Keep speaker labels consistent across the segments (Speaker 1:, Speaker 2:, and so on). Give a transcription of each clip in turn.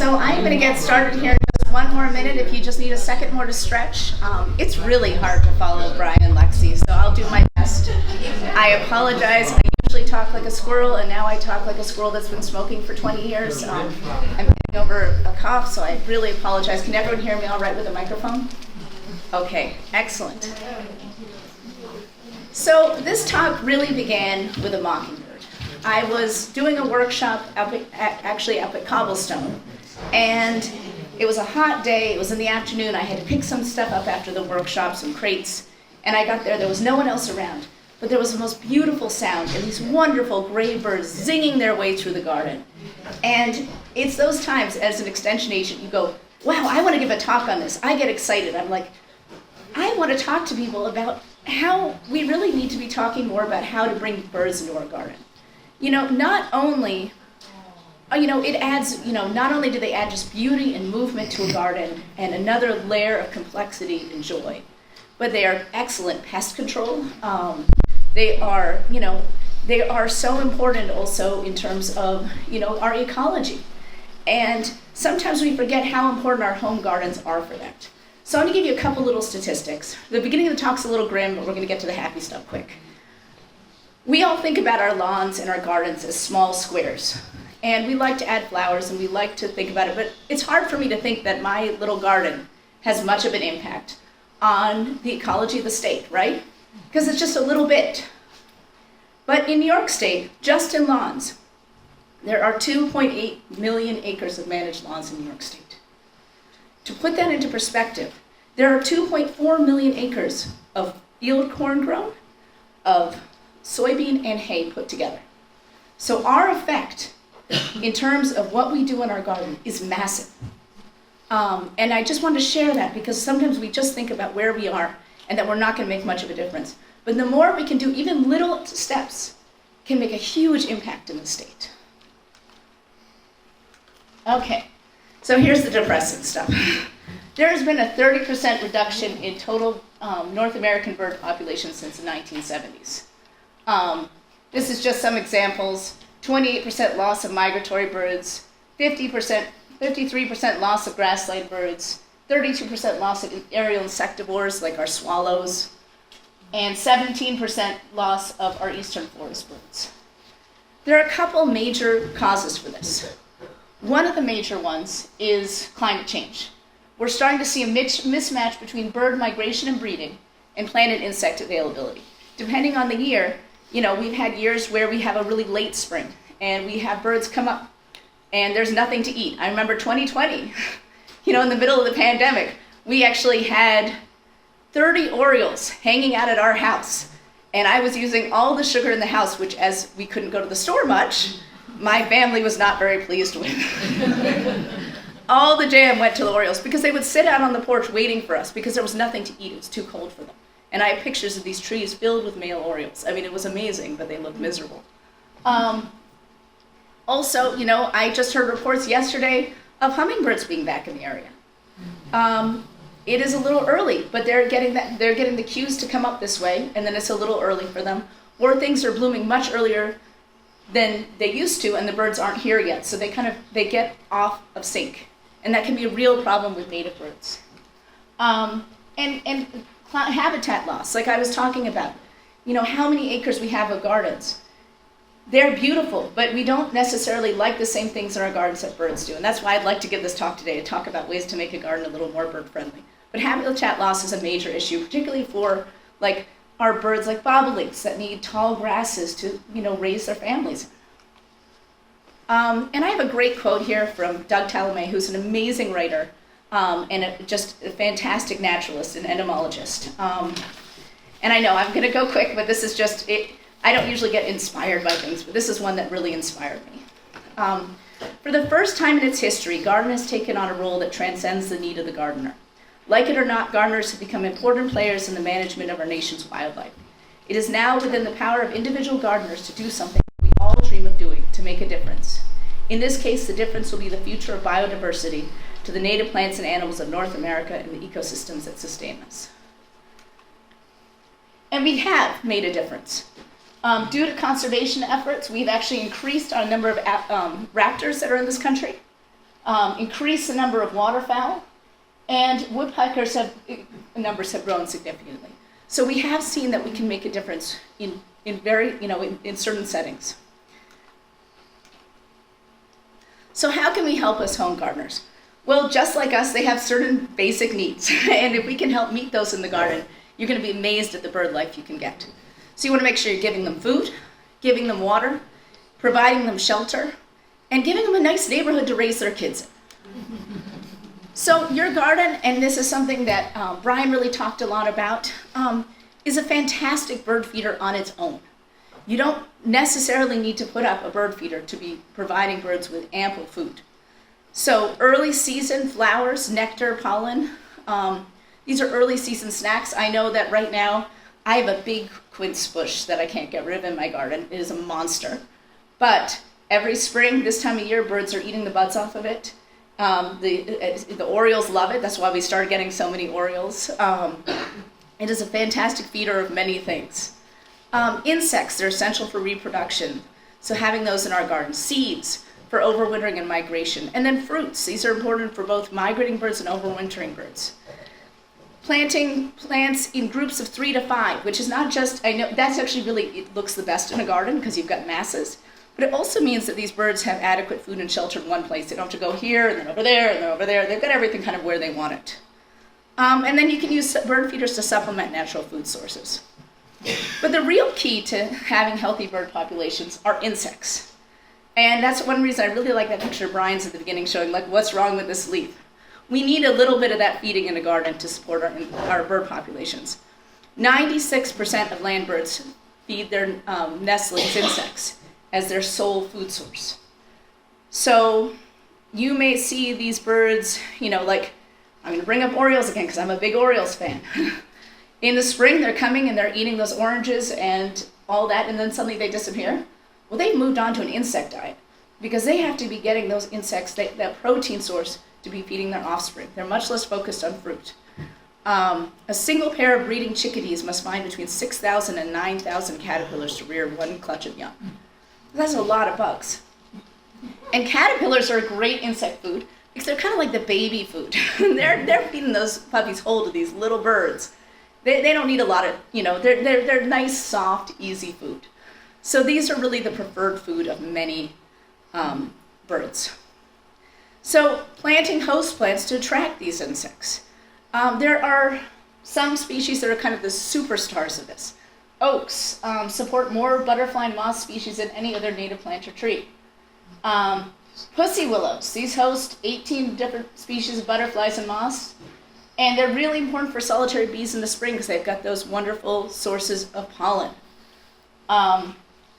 Speaker 1: So I'm going to get started here in just one more minute if you just need a second more to stretch. It's really hard to follow Brian and Lexi, so I'll do my best. I apologize. I usually talk like a squirrel, and now I talk like a squirrel that's been smoking for 20 years. I'm getting over a cough, so I really apologize. Can everyone hear me all right with a microphone? Okay, excellent. So this talk really began with a mockingbird. I was doing a workshop actually up at Cobblestone, and it was a hot day. It was in the afternoon. I had to pick some stuff up after the workshop, some crates, and I got there. There was no one else around, but there was the most beautiful sound and these wonderful gray birds zinging their way through the garden. And it's those times as an extension agent you go, wow, I want to give a talk on this. I get excited. I'm like, I want to talk to people about how we really need to be talking more about how to bring birds into our garden. Not only, it adds, not only do they add just beauty and movement to a garden and another layer of complexity and joy, but they are excellent pest control. They are so important also in terms of, our ecology. And sometimes we forget how important our home gardens are for that. So I'm going to give you a couple little statistics. The beginning of the talk's a little grim, but we're going to get to the happy stuff quick. We all think about our lawns and our gardens as small squares. And we like to add flowers and we like to think about it, but it's hard for me to think that my little garden has much of an impact on the ecology of the state, right? Because it's just a little bit. But in New York State, just in lawns, there are 2.8 million acres of managed lawns in New York State. To put that into perspective, there are 2.4 million acres of field corn grown, of soybean and hay put together. So our effect in terms of what we do in our garden is massive. And I just wanted to share that because sometimes we just think about where we are and that we're not going to make much of a difference. But the more we can do, even little steps can make a huge impact in the state. Okay, so here's the depressing stuff. There has been a 30% reduction in total North American bird population since the 1970s. This is just some examples. 28% loss of migratory birds, 53% loss of grassland birds, 32% loss of aerial insectivores like our swallows, and 17% loss of our eastern forest birds. There are a couple major causes for this. One of the major ones is climate change. We're starting to see a mismatch between bird migration and breeding and plant and insect availability. Depending on the year, we've had years where we have a really late spring and we have birds come up and there's nothing to eat. I remember 2020, in the middle of the pandemic, we actually had 30 Orioles hanging out at our house. And I was using all the sugar in the house, which as we couldn't go to the store much, my family was not very pleased with. All the jam went to the Orioles because they would sit out on the porch waiting for us because there was nothing to eat. It was too cold for them. And I have pictures of these trees filled with male Orioles. I mean, it was amazing, but they looked miserable. Also, I just heard reports yesterday of hummingbirds being back in the area. It is a little early, but they're getting the cues to come up this way, and then it's a little early for them. Or things are blooming much earlier than they used to, and the birds aren't here yet, so they get off of sync, and that can be a real problem with native birds. And habitat loss, like I was talking about. How many acres we have of gardens. They're beautiful, but we don't necessarily like the same things in our gardens that birds do. And that's why I'd like to give this talk today, to talk about ways to make a garden a little more bird-friendly. But habitat loss is a major issue, particularly for our birds like bobolinks that need tall grasses to raise their families. And I have a great quote here from Doug Tallamy, who's an amazing writer, and just a fantastic naturalist and entomologist. And I know I'm going to go quick, but this is just it. I don't usually get inspired by things, but this is one that really inspired me. For the first time in its history, garden has taken on a role that transcends the need of the gardener. Like it or not, gardeners have become important players in the management of our nation's wildlife. It is now within the power of individual gardeners to do something we all dream of doing to make a difference. In this case, the difference will be the future of biodiversity to the native plants and animals of North America and the ecosystems that sustain us. And we have made a difference. Due to conservation efforts, we've actually increased our number of raptors that are in this country. increase the number of waterfowl, and woodpeckers numbers have grown significantly. So we have seen that we can make a difference in certain settings. So how can we help as home gardeners? Well, just like us, they have certain basic needs. And if we can help meet those in the garden, you're going to be amazed at the bird life you can get. So you want to make sure you're giving them food, giving them water, providing them shelter, and giving them a nice neighborhood to raise their kids in. So your garden, and this is something that Brian really talked a lot about, is a fantastic bird feeder on its own. You don't necessarily need to put up a bird feeder to be providing birds with ample food. So early season flowers, nectar, pollen, these are early season snacks. I know that right now I have a big quince bush that I can't get rid of in my garden. It is a monster. But every spring, this time of year, birds are eating the buds off of it. The orioles love it. That's why we started getting so many orioles. It is a fantastic feeder of many things. Insects, they're essential for reproduction. So having those in our garden. Seeds for overwintering and migration. And then fruits. These are important for both migrating birds and overwintering birds. Planting plants in groups of 3 to 5, which is not just, I know that's actually really, it looks the best in a garden because you've got masses. But it also means that these birds have adequate food and shelter in one place. They don't have to go here and then over there and then over there. They've got everything kind of where they want it. And then you can use bird feeders to supplement natural food sources. But the real key to having healthy bird populations are insects. And that's one reason I really like that picture of Brian's at the beginning showing like what's wrong with this leaf. We need a little bit of that feeding in a garden to support our bird populations. 96% of land birds feed their nestlings insects as their sole food source. So you may see these birds, like, I'm going to bring up Orioles again because I'm a big Orioles fan. In the spring, they're coming and they're eating those oranges and all that, and then suddenly they disappear. Well, they've moved on to an insect diet because they have to be getting those insects, that protein source, to be feeding their offspring. They're much less focused on fruit. A single pair of breeding chickadees must find between 6,000 and 9,000 caterpillars to rear one clutch of young. That's a lot of bugs. And caterpillars are a great insect food because they're kind of like the baby food. they're feeding those puppies whole to these little birds. They don't need a lot of, they're nice, soft, easy food. So these are really the preferred food of many birds. So planting host plants to attract these insects. There are some species that are kind of the superstars of this. Oaks support more butterfly and moth species than any other native plant or tree. Pussy willows, these host 18 different species of butterflies and moths. And they're really important for solitary bees in the spring because they've got those wonderful sources of pollen.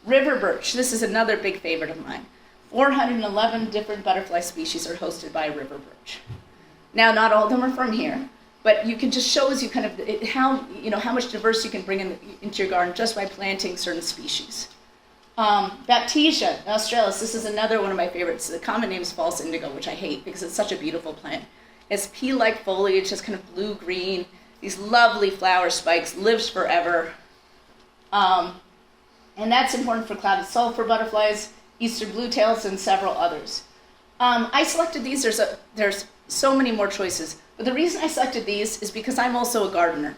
Speaker 1: River birch, this is another big favorite of mine. 411 different butterfly species are hosted by river birch. Now, not all of them are from here, but you can just shows you kind of how much diversity you can bring into your garden just by planting certain species. Baptisia australis, this is another one of my favorites. The common name is false indigo, which I hate because it's such a beautiful plant. It's pea-like foliage, just kind of blue-green, these lovely flower spikes, lives forever. And that's important for clouded sulfur butterflies, Eastern bluetails, and several others. I selected these, there's so many more choices, but the reason I selected these is because I'm also a gardener.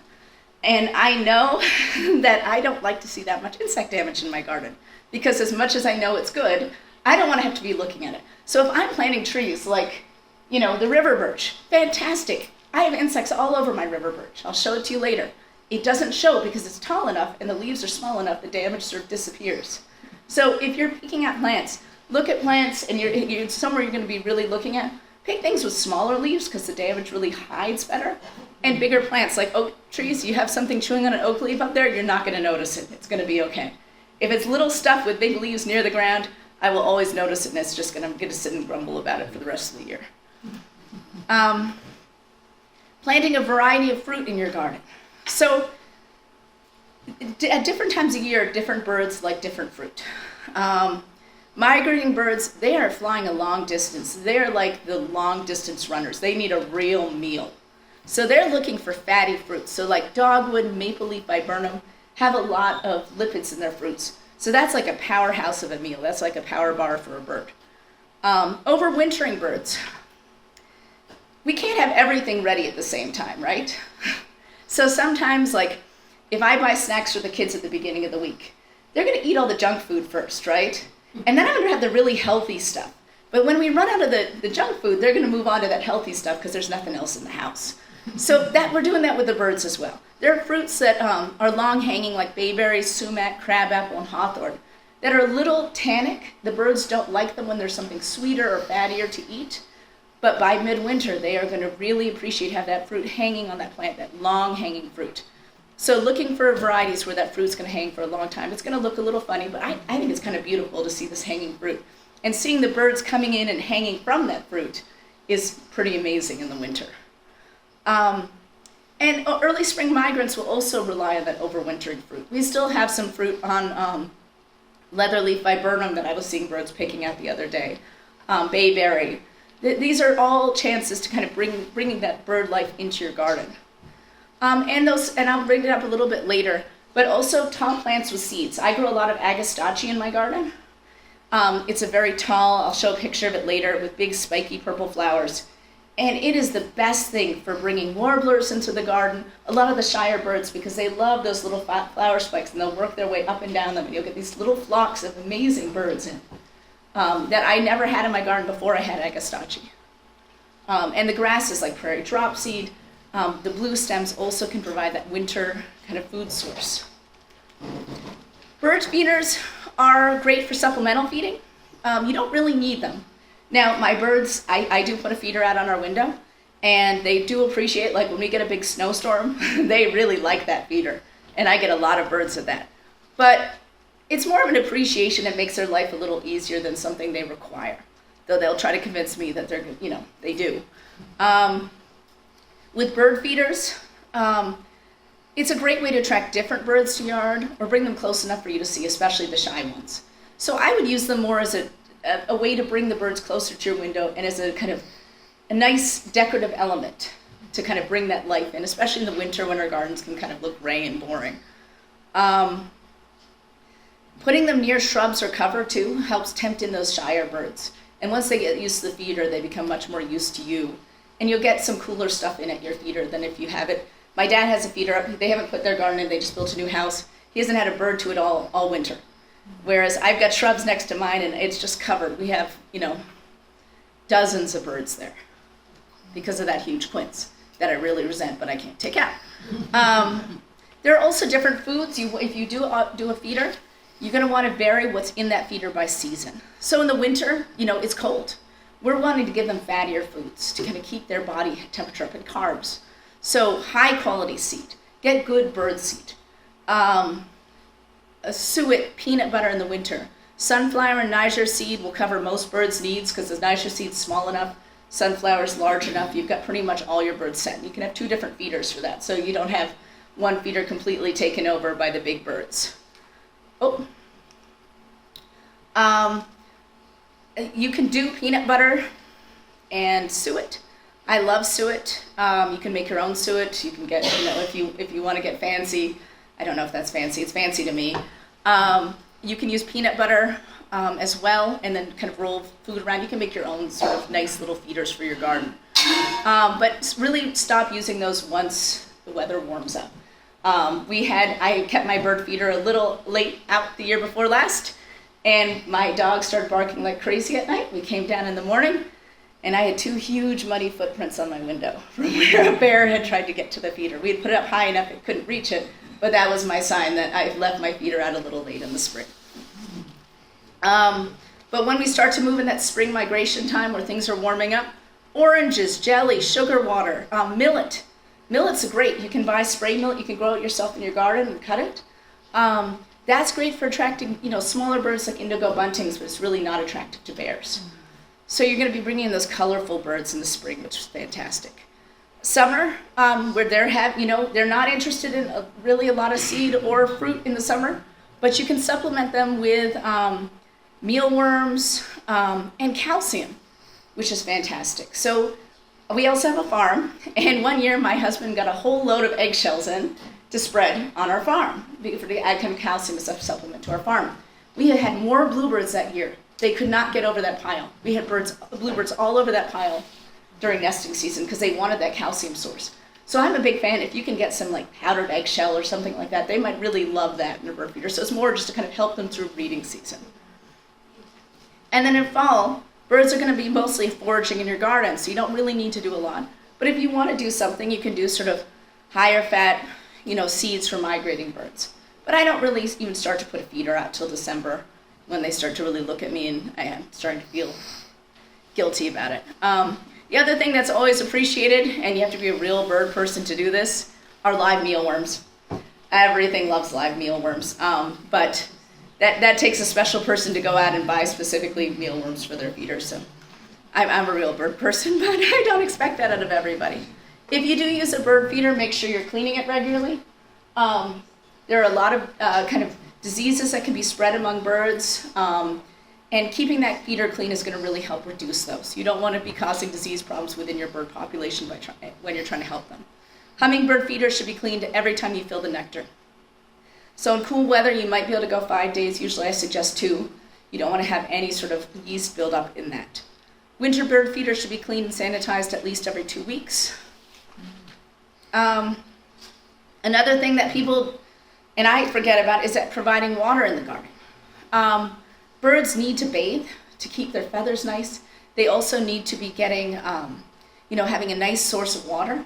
Speaker 1: And I know that I don't like to see that much insect damage in my garden, because as much as I know it's good, I don't want to have to be looking at it. So if I'm planting trees like, the river birch, fantastic. I have insects all over my river birch. I'll show it to you later. It doesn't show because it's tall enough and the leaves are small enough, the damage sort of disappears. So if you're picking out plants, look at plants and you're somewhere you're going to be really looking at, pick things with smaller leaves because the damage really hides better. And bigger plants like oak trees, you have something chewing on an oak leaf up there, you're not going to notice it. It's going to be okay. If it's little stuff with big leaves near the ground, I will always notice it and it's just going to sit and grumble about it for the rest of the year. Planting a variety of fruit in your garden. So at different times of year, different birds like different fruit. Migrating birds, they are flying a long distance. They're like the long distance runners. They need a real meal. So they're looking for fatty fruits. So like dogwood, maple leaf viburnum have a lot of lipids in their fruits. So that's like a powerhouse of a meal. That's like a power bar for a bird. Overwintering birds. we can't have everything ready at the same time, right? So sometimes, like, if I buy snacks for the kids at the beginning of the week, they're going to eat all the junk food first, right? And then I'm going to have the really healthy stuff. But when we run out of the junk food, they're going to move on to that healthy stuff because there's nothing else in the house. So we're doing that with the birds as well. There are fruits that are long-hanging, like bayberries, sumac, crabapple, and hawthorn, that are a little tannic. The birds don't like them when there's something sweeter or fattier to eat. But by midwinter, they are going to really appreciate have that fruit hanging on that plant, that long-hanging fruit. So looking for varieties where that fruit's going to hang for a long time. It's going to look a little funny, but I think it's kind of beautiful to see this hanging fruit. And seeing the birds coming in and hanging from that fruit is pretty amazing in the winter. And early spring migrants will also rely on that overwintering fruit. We still have some fruit on leatherleaf viburnum that I was seeing birds picking out the other day, bayberry. These are all chances to kind of bringing that bird life into your garden. And I'll bring it up a little bit later, but also tall plants with seeds. I grow a lot of agastache in my garden. It's a very tall, I'll show a picture of it later, with big spiky purple flowers. And it is the best thing for bringing warblers into the garden, a lot of the shire birds, because they love those little flower spikes, and they'll work their way up and down them, and you'll get these little flocks of amazing birds in that I never had in my garden before I had agastache. And the grasses like prairie dropseed, the blue stems also can provide that winter kind of food source. Bird feeders are great for supplemental feeding. You don't really need them. Now, my birds, I do put a feeder out on our window, and they do appreciate, like when we get a big snowstorm, they really like that feeder, and I get a lot of birds of that. But it's more of an appreciation that makes their life a little easier than something they require, though they'll try to convince me that they're, they do. With bird feeders, it's a great way to attract different birds to your yard or bring them close enough for you to see, especially the shy ones. So I would use them more as a way to bring the birds closer to your window and as a kind of a nice decorative element to kind of bring that life in, especially in the winter when our gardens can kind of look gray and boring. Putting them near shrubs or cover too helps tempt in those shyer birds. And once they get used to the feeder, they become much more used to you. And you'll get some cooler stuff in at your feeder than if you have it. My dad has a feeder up. They haven't put their garden in. They just built a new house. He hasn't had a bird to it all winter. Whereas I've got shrubs next to mine, and it's just covered. We have, dozens of birds there because of that huge quince that I really resent, but I can't take out. There are also different foods. If you do a feeder, you're going to want to vary what's in that feeder by season. So in the winter, it's cold. We're wanting to give them fattier foods to kind of keep their body temperature up, and carbs. So high quality seed. Get good bird seed. A suet, peanut butter in the winter. Sunflower and Niger seed will cover most birds' needs because the Niger seed's small enough, sunflower's large enough. You've got pretty much all your birds set. You can have 2 different feeders for that, so you don't have one feeder completely taken over by the big birds. You can do peanut butter and suet. I love suet. You can make your own suet. You can get, if you want to get fancy. I don't know if that's fancy. It's fancy to me. You can use peanut butter as well, and then kind of roll food around. You can make your own sort of nice little feeders for your garden. But really stop using those once the weather warms up. I kept my bird feeder a little late out the year before last, and my dog started barking like crazy at night. We came down in the morning, and I had 2 huge muddy footprints on my window from where a bear had tried to get to the feeder. We had put it up high enough it couldn't reach it, but that was my sign that I left my feeder out a little late in the spring. But when we start to move in that spring migration time where things are warming up, oranges, jelly, sugar water, millet. Millet's great. You can buy spray millet. You can grow it yourself in your garden and cut it. That's great for attracting, smaller birds like indigo buntings, but it's really not attractive to bears. So you're going to be bringing in those colorful birds in the spring, which is fantastic. Summer, where they're not interested in really a lot of seed or fruit in the summer, but you can supplement them with mealworms and calcium, which is fantastic. So we also have a farm, and one year my husband got a whole load of eggshells in to spread on our farm to add kind of calcium as a supplement to our farm. We had more bluebirds that year. They could not get over that pile. We had bluebirds all over that pile, during nesting season because they wanted that calcium source. So I'm a big fan. If you can get some like powdered eggshell or something like that, they might really love that in a bird feeder. So it's more just to kind of help them through breeding season. And then in fall, birds are going to be mostly foraging in your garden, so you don't really need to do a lot. But if you want to do something, you can do sort of higher fat, seeds for migrating birds. But I don't really even start to put a feeder out till December when they start to really look at me and I am starting to feel guilty about it. The other thing that's always appreciated, and you have to be a real bird person to do this, are live mealworms. Everything loves live mealworms, but that takes a special person to go out and buy specifically mealworms for their feeders. So I'm a real bird person, but I don't expect that out of everybody. If you do use a bird feeder, make sure you're cleaning it regularly. There are a lot of kind of diseases that can be spread among birds, and keeping that feeder clean is going to really help reduce those. You don't want to be causing disease problems within your bird population when you're trying to help them. Hummingbird feeders should be cleaned every time you fill the nectar. So in cool weather, you might be able to go 5 days. Usually I suggest 2. You don't want to have any sort of yeast buildup in that. Winter bird feeders should be cleaned and sanitized at least every 2 weeks. Another thing that people and I forget about is that providing water in the garden. Birds need to bathe to keep their feathers nice. They also need to be getting, having a nice source of water,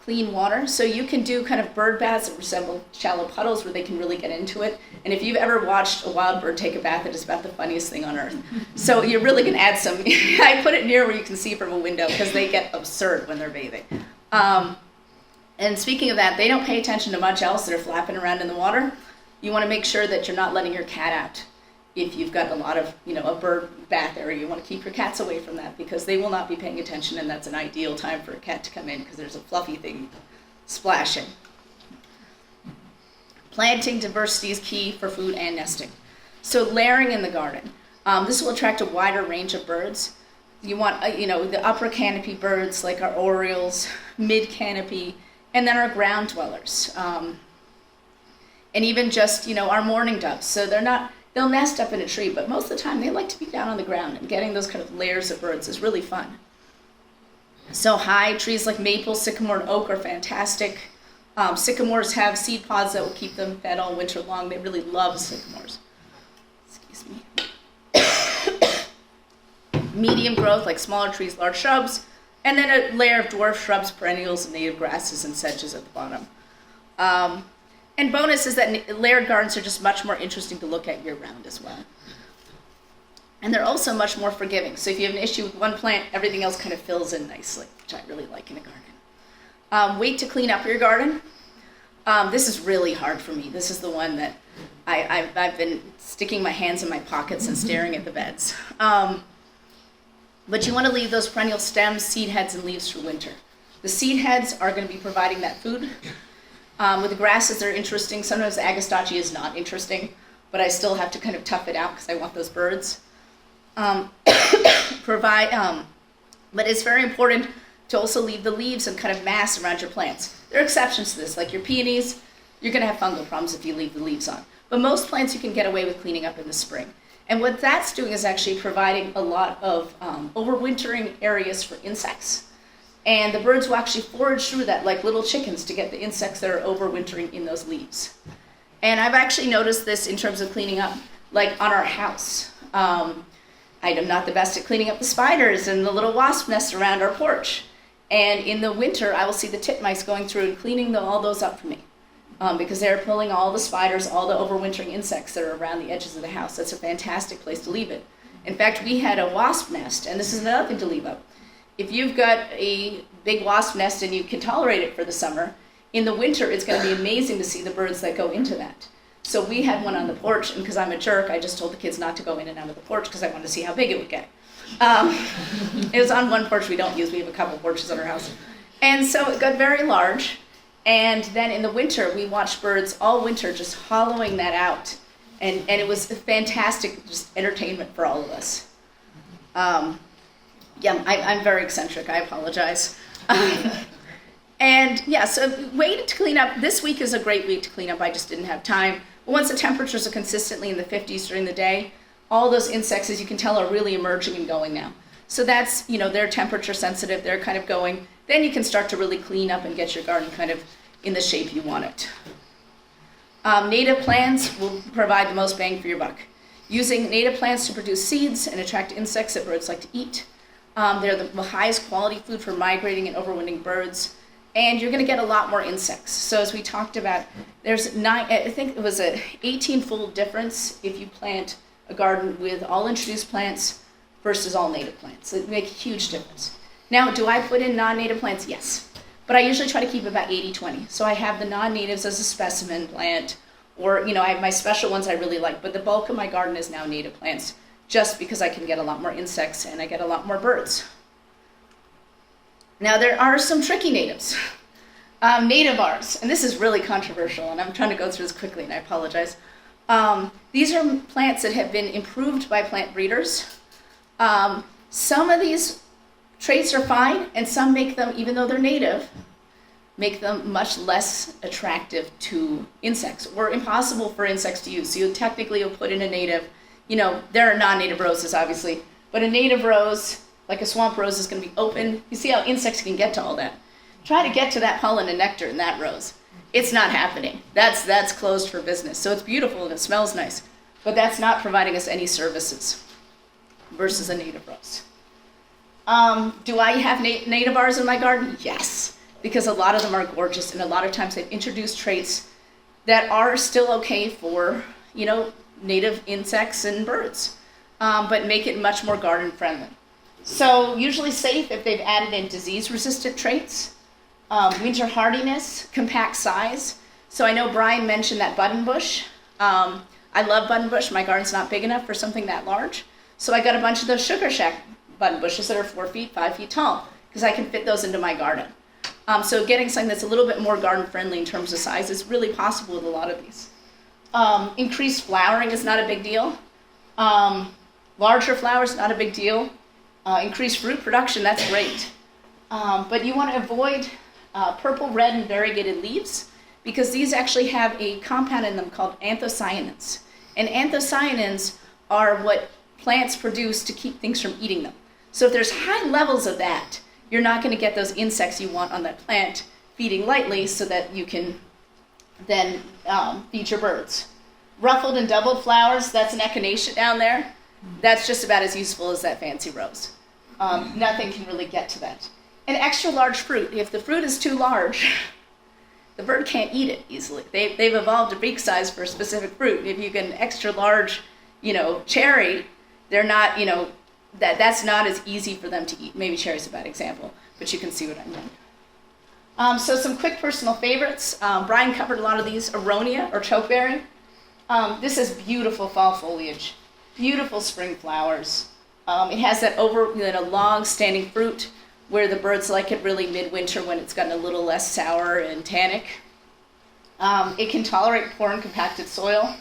Speaker 1: clean water. So you can do kind of bird baths that resemble shallow puddles where they can really get into it. And if you've ever watched a wild bird take a bath, it is about the funniest thing on earth. So you're really going to add some, I put it near where you can see from a window because they get absurd when they're bathing. And speaking of that, they don't pay attention to much else. They're flapping around in the water. You want to make sure that you're not letting your cat out. If you've got a lot of, a bird bath area, you want to keep your cats away from that because they will not be paying attention, and that's an ideal time for a cat to come in because there's a fluffy thing splashing. Planting diversity is key for food and nesting. So layering in the garden. This will attract a wider range of birds. You want, the upper canopy birds like our orioles, mid canopy, and then our ground dwellers. And even just, our mourning doves. So they'll nest up in a tree, but most of the time they like to be down on the ground, and getting those kind of layers of birds is really fun. So high trees like maple, sycamore, and oak are fantastic. Sycamores have seed pods that will keep them fed all winter long. They really love sycamores. Excuse me. Medium growth like smaller trees, large shrubs, and then a layer of dwarf shrubs, perennials, and native grasses and sedges at the bottom. And bonus is that layered gardens are just much more interesting to look at year-round as well. And they're also much more forgiving. So if you have an issue with one plant, everything else kind of fills in nicely, which I really like in a garden. Wait to clean up your garden. This is really hard for me. This is the one that I've been sticking my hands in my pockets and staring at the beds. But you want to leave those perennial stems, seed heads, and leaves for winter. The seed heads are going to be providing that food. With the grasses, they're interesting. Sometimes agastache is not interesting, but I still have to kind of tough it out because I want those birds. But it's very important to also leave the leaves and kind of mass around your plants. There are exceptions to this, like your peonies. You're going to have fungal problems if you leave the leaves on. But most plants you can get away with cleaning up in the spring. And what that's doing is actually providing a lot of overwintering areas for insects. And the birds will actually forage through that like little chickens to get the insects that are overwintering in those leaves. And I've actually noticed this in terms of cleaning up, like on our house. I am not the best at cleaning up the spiders and the little wasp nests around our porch. And in the winter, I will see the titmice going through and cleaning all those up for me. Because they're pulling all the spiders, all the overwintering insects that are around the edges of the house. That's a fantastic place to leave it. In fact, we had a wasp nest, and this is another thing to leave up. If you've got a big wasp nest and you can tolerate it for the summer, in the winter it's going to be amazing to see the birds that go into that. So we had one on the porch, and because I'm a jerk, I just told the kids not to go in and out of the porch because I wanted to see how big it would get. It was on one porch we don't use. We have a couple porches on our house. And so it got very large, and then in the winter we watched birds all winter just hollowing that out, and it was fantastic just entertainment for all of us. I'm very eccentric. I apologize. And yeah, so wait to clean up. This week is a great week to clean up. I just didn't have time. But once the temperatures are consistently in the 50s during the day, all those insects, as you can tell, are really emerging and going now. So that's, they're temperature sensitive, they're kind of going. Then you can start to really clean up and get your garden kind of in the shape you want it. Native plants will provide the most bang for your buck. Using native plants to produce seeds and attract insects that birds like to eat. They're the highest quality food for migrating and overwintering birds. And you're going to get a lot more insects. So as we talked about, there's I think it was an 18-fold difference if you plant a garden with all introduced plants versus all native plants. It makes a huge difference. Now, do I put in non-native plants? Yes. But I usually try to keep about 80-20. So I have the non-natives as a specimen plant, or I have my special ones I really like, but the bulk of my garden is now native plants, just because I can get a lot more insects and I get a lot more birds. Now, there are some tricky natives. Nativars, and this is really controversial, and I'm trying to go through this quickly, and I apologize. These are plants that have been improved by plant breeders. Some of these traits are fine, and some make them, even though they're native, make them much less attractive to insects, or impossible for insects to use. So you technically will put in a native, there are non-native roses, obviously, but a native rose, like a swamp rose, is going to be open. You see how insects can get to all that. Try to get to that pollen and nectar in that rose. It's not happening. That's closed for business. So it's beautiful and it smells nice, but that's not providing us any services versus a native rose. Do I have nativars in my garden? Yes, because a lot of them are gorgeous, and a lot of times they've introduced traits that are still okay for, native insects and birds, but make it much more garden friendly. So usually safe if they've added in disease-resistant traits, winter hardiness, compact size. So I know Brian mentioned that button bush. I love button bush. My garden's not big enough for something that large. So I got a bunch of those sugar shack button bushes that are 4 feet, 5 feet tall, because I can fit those into my garden. So getting something that's a little bit more garden friendly in terms of size is really possible with a lot of these. Increased flowering is not a big deal. Larger flowers, not a big deal. Increased fruit production, that's great. But you want to avoid purple, red, and variegated leaves, because these actually have a compound in them called anthocyanins. And anthocyanins are what plants produce to keep things from eating them. So if there's high levels of that, you're not going to get those insects you want on that plant feeding lightly so that you can then feed your birds. Ruffled and doubled flowers, that's an echinacea down there. That's just about as useful as that fancy rose. Nothing can really get to that. And extra large fruit. If the fruit is too large, the bird can't eat it easily. They've evolved a beak size for a specific fruit. If you get an extra large, cherry, they're not, that's not as easy for them to eat. Maybe cherry's a bad example, but you can see what I mean. So some quick personal favorites. Brian covered a lot of these. Aronia, or chokeberry. This is beautiful fall foliage. Beautiful spring flowers. It has that long standing fruit where the birds like it really midwinter when it's gotten a little less sour and tannic. It can tolerate poor and compacted soil.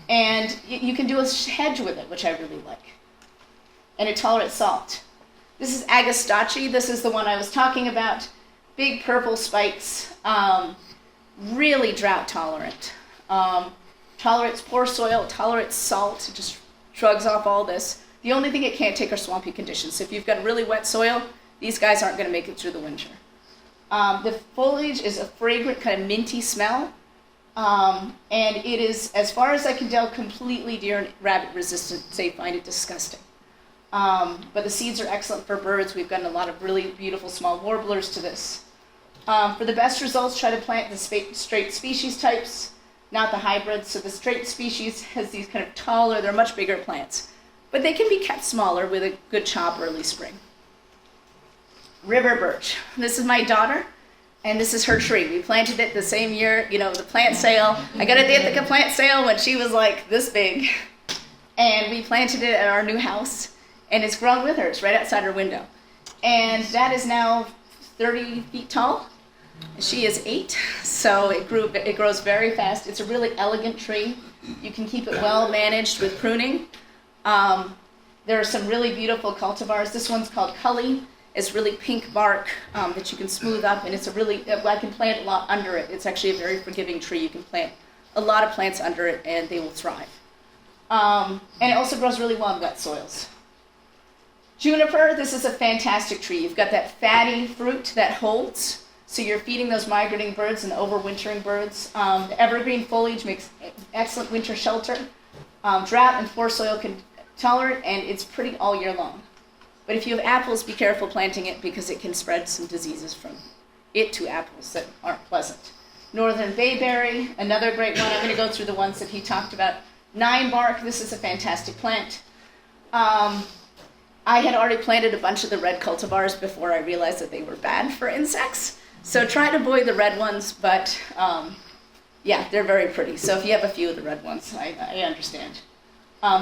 Speaker 1: And you can do a hedge with it, which I really like. And it tolerates salt. This is Agastache. This is the one I was talking about. Big purple spikes. Really drought tolerant. Tolerates poor soil, tolerates salt. It just shrugs off all this. The only thing it can't take are swampy conditions. So if you've got really wet soil, these guys aren't going to make it through the winter. The foliage is a fragrant, kind of minty smell. And it is, as far as I can tell, completely deer and rabbit resistant. They find it disgusting. But the seeds are excellent for birds. We've gotten a lot of really beautiful small warblers to this. For the best results, try to plant the straight species types, not the hybrids. So the straight species has these kind of taller, they're much bigger plants. But they can be kept smaller with a good chop early spring. River birch. This is my daughter, and this is her tree. We planted it the same year, the plant sale. I got it at the Ithaca plant sale when she was like this big. And we planted it at our new house, and it's grown with her. It's right outside her window. And that is now 30 feet tall. She is 8, so it grows very fast. It's a really elegant tree. You can keep it well managed with pruning. There are some really beautiful cultivars. This one's called Cully. It's really pink bark that you can smooth up, and I can plant a lot under it. It's actually a very forgiving tree. You can plant a lot of plants under it, and they will thrive. And it also grows really well in wet soils. Juniper, this is a fantastic tree. You've got that fatty fruit that holds, so you're feeding those migrating birds and overwintering birds. The evergreen foliage makes excellent winter shelter. Drought and poor soil can tolerate, and it's pretty all year long. But if you have apples, be careful planting it because it can spread some diseases from it to apples that aren't pleasant. Northern bayberry, another great one. I'm going to go through the ones that he talked about. Nine bark, this is a fantastic plant. I had already planted a bunch of the red cultivars before I realized that they were bad for insects. So try to avoid the red ones, but yeah, they're very pretty. So if you have a few of the red ones, I understand.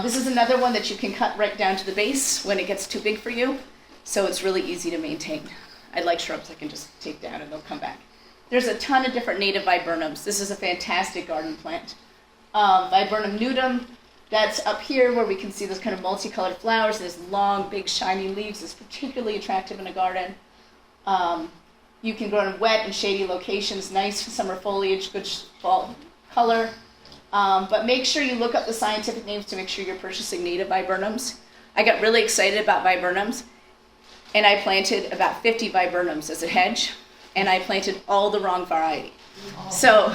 Speaker 1: This is another one that you can cut right down to the base when it gets too big for you. So it's really easy to maintain. I like shrubs I can just take down and they'll come back. There's a ton of different native viburnums. This is a fantastic garden plant. Viburnum nudum, that's up here where we can see those kind of multicolored flowers. There's long, big, shiny leaves. It's particularly attractive in a garden. You can grow in wet and shady locations, nice summer foliage, good fall color. But make sure you look up the scientific names to make sure you're purchasing native viburnums. I got really excited about viburnums, and I planted about 50 viburnums as a hedge, and I planted all the wrong variety. So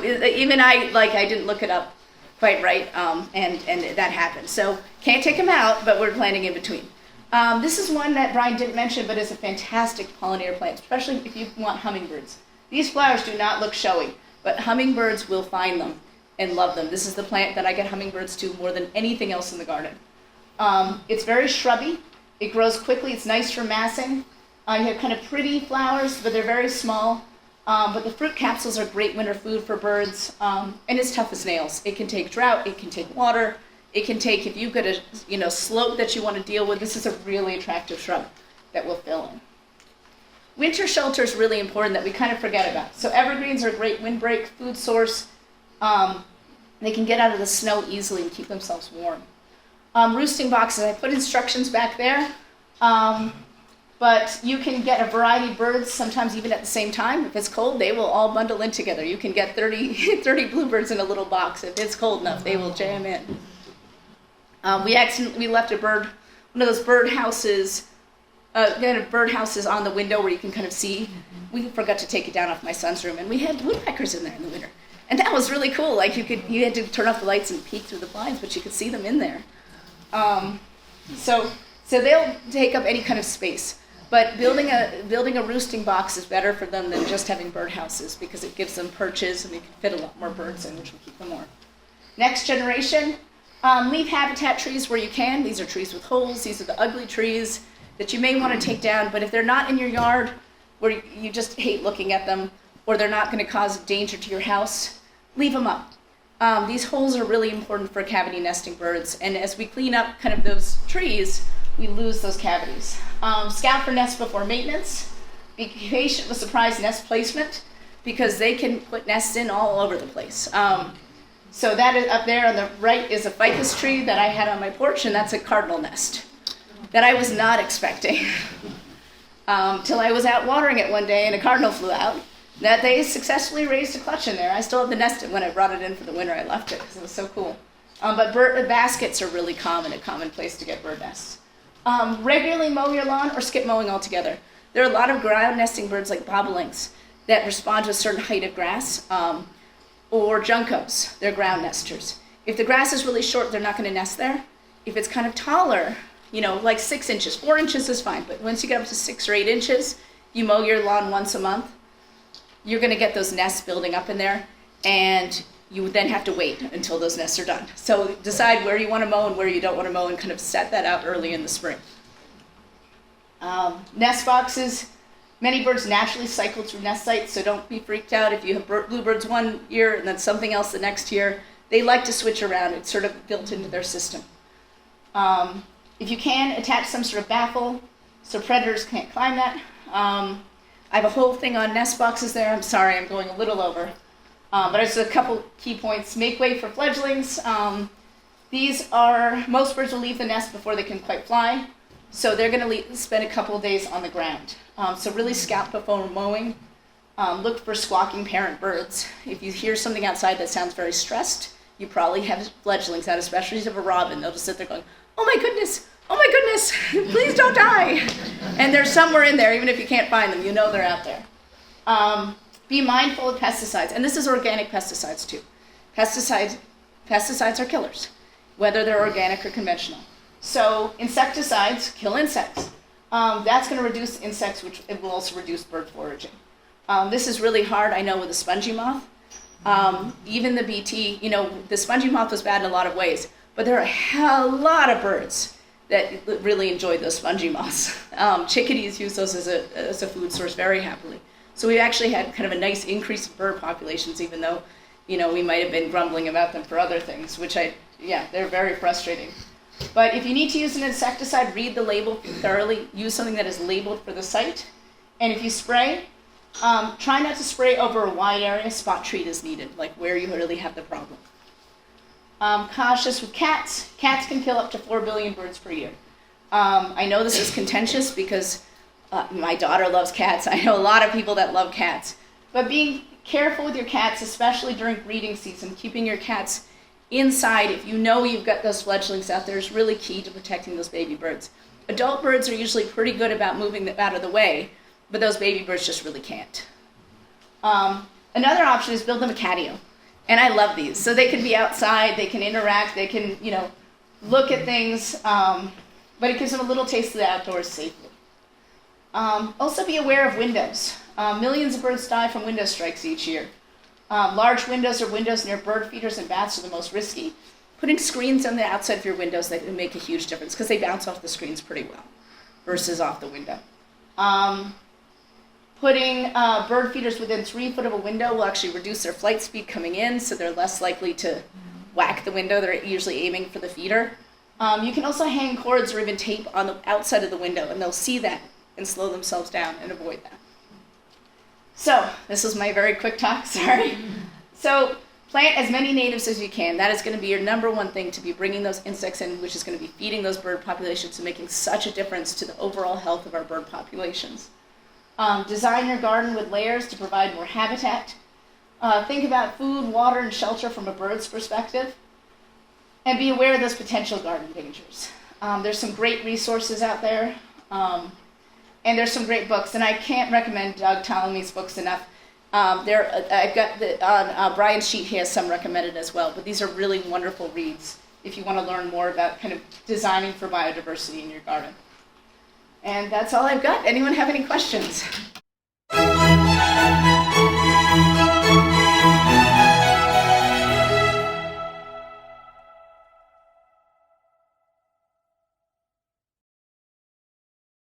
Speaker 1: even I didn't look it up quite right, and that happened. So can't take them out, but we're planting in between. This is one that Brian didn't mention, but is a fantastic pollinator plant, especially if you want hummingbirds. These flowers do not look showy, but hummingbirds will find them and love them. This is the plant that I get hummingbirds to more than anything else in the garden. It's very shrubby. It grows quickly. It's nice for massing. You have kind of pretty flowers, but they're very small. But the fruit capsules are great winter food for birds, and it's tough as nails. It can take drought. It can take water. It can take, if you've got a slope that you want to deal with, this is a really attractive shrub that will fill in. Winter shelter is really important that we kind of forget about. So evergreens are a great windbreak food source. They can get out of the snow easily and keep themselves warm. Roosting boxes, I put instructions back there. But you can get a variety of birds, sometimes even at the same time. If it's cold, they will all bundle in together. You can get 30 bluebirds in a little box. If it's cold enough, they will jam in. We left one of those bird houses on the window where you can kind of see. We forgot to take it down off my son's room, and we had woodpeckers in there in the winter. And that was really cool. Like you had to turn off the lights and peek through the blinds, but you could see them in there. So they'll take up any kind of space. But building a roosting box is better for them than just having bird houses because it gives them perches and they can fit a lot more birds in, which will keep them warm. Next generation, leave habitat trees where you can. These are trees with holes. These are the ugly trees that you may want to take down, but if they're not in your yard where you just hate looking at them or they're not going to cause danger to your house, leave them up. These holes are really important for cavity nesting birds, and as we clean up kind of those trees, we lose those cavities. Scout for nests before maintenance. Be patient with surprise nest placement because they can put nests in all over the place. So that is up there on the right is a ficus tree that I had on my porch, and that's a cardinal nest that I was not expecting till I was out watering it one day and a cardinal flew out. That they successfully raised a clutch in there. I still have the nest when I brought it in for the winter. I left it because it was so cool. But bird baskets are really common, a common place to get bird nests. Regularly mow your lawn or skip mowing altogether. There are a lot of ground nesting birds like bobolinks that respond to a certain height of grass, or juncos, they're ground nesters. If the grass is really short, they're not going to nest there. If it's kind of taller, like 6 inches, 4 inches is fine, but once you get up to 6 or 8 inches, you mow your lawn once a month, you're going to get those nests building up in there, and you would then have to wait until those nests are done. So decide where you want to mow and where you don't want to mow and kind of set that out early in the spring. Nest boxes. Many birds naturally cycle through nest sites, so don't be freaked out if you have bluebirds one year and then something else the next year. They like to switch around. It's sort of built into their system. If you can, attach some sort of baffle so predators can't climb that. I have a whole thing on nest boxes there. I'm sorry, I'm going a little over. But just a couple key points. Make way for fledglings. Most birds will leave the nest before they can quite fly. So they're going to spend a couple of days on the ground. So really scout before mowing. Look for squawking parent birds. If you hear something outside that sounds very stressed, you probably have fledglings out, especially if you have a robin. They'll just sit there going, oh my goodness, oh my goodness, please don't die. And they're somewhere in there, even if you can't find them, you know they're out there. Be mindful of pesticides, and this is organic pesticides too. Pesticides are killers, whether they're organic or conventional. So insecticides kill insects. That's going to reduce insects, which it will also reduce bird foraging. This is really hard, I know, with the spongy moth. Even the BT, the spongy moth was bad in a lot of ways, but there are a lot of birds that really enjoy those spongy moths. Chickadees use those as a food source very happily. So we actually had kind of a nice increase in bird populations, even though, we might have been grumbling about them for other things, which they're very frustrating. But if you need to use an insecticide, read the label thoroughly. Use something that is labeled for the site. And if you spray, try not to spray over a wide area. Spot treat is needed, like where you really have the problem. Cautious with cats. Cats can kill up to 4 billion birds per year. I know this is contentious because my daughter loves cats. I know a lot of people that love cats. But being careful with your cats, especially during breeding season, keeping your cats inside, if you know you've got those fledglings out there, is really key to protecting those baby birds. Adult birds are usually pretty good about moving them out of the way, but those baby birds just really can't. Another option is build them a catio. And I love these. So they can be outside, they can interact, they can, look at things, but it gives them a little taste of the outdoors safely. Also be aware of windows. Millions of birds die from window strikes each year. Large windows or windows near bird feeders and baths are the most risky. Putting screens on the outside of your windows, that can make a huge difference because they bounce off the screens pretty well versus off the window. Putting bird feeders within 3 foot of a window will actually reduce their flight speed coming in, so they're less likely to whack the window. They're usually aiming for the feeder. You can also hang cords or even tape on the outside of the window, and they'll see that and slow themselves down and avoid that. So, this was my very quick talk, sorry. So, plant as many natives as you can. That is going to be your number one thing, to be bringing those insects in, which is going to be feeding those bird populations and making such a difference to the overall health of our bird populations. Design your garden with layers to provide more habitat. Think about food, water, and shelter from a bird's perspective. And be aware of those potential garden dangers. There's some great resources out there. And there's some great books, and I can't recommend Doug Ptolemy's books enough. I've got on Brian's sheet, he has some recommended as well, but these are really wonderful reads if you want to learn more about kind of designing for biodiversity in your garden. And that's all I've got. Anyone have any questions?